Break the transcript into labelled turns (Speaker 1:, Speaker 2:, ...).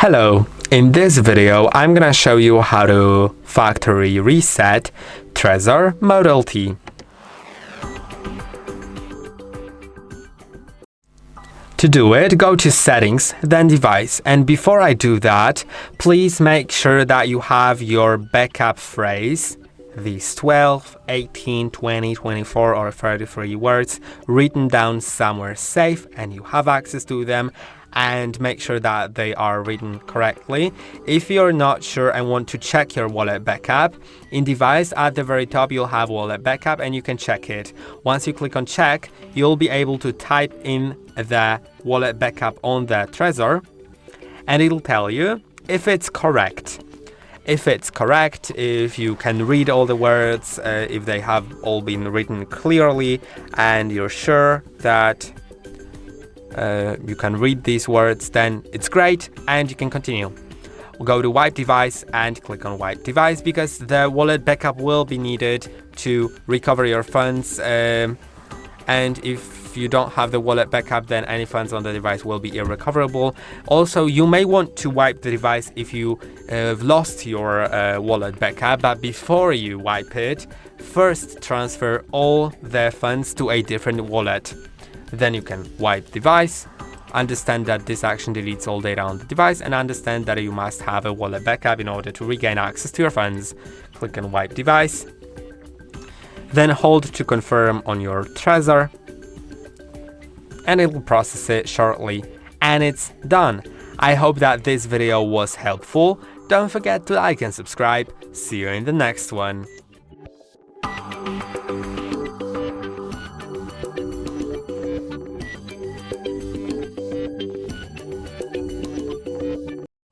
Speaker 1: Hello, in this video I'm gonna show you how to factory reset TREZOR Model T. To do it, go to Settings, then Device, and before I do that, please make sure that you have your backup phrase, these 12, 18, 20, 24 or 33 words written down somewhere safe and you have access to them, and make sure that they are written correctly. If you're not sure and want to check your wallet backup, in Device at the very top you'll have wallet backup and you can check it. Once you click on check, you'll be able to type in the wallet backup on the TREZOR and it'll tell you if it's correct. If it's correct, if you can read all the words, if they have all been written clearly and you're sure that you can read these words, then it's great and you can continue. We'll go to Wipe Device and click on Wipe Device because the wallet backup will be needed to recover your funds, and if you don't have the wallet backup, then any funds on the device will be irrecoverable. Also, you may want to wipe the device if you have lost your wallet backup, but before you wipe it, first transfer all the funds to a different wallet. Then you can wipe device, understand that this action deletes all data on the device, and understand that you must have a wallet backup in order to regain access to your funds. Click on Wipe Device, then hold to confirm on your TREZOR, and it will process it shortly, and it's done. I hope that this video was helpful. Don't forget to like and subscribe. See you in the next one.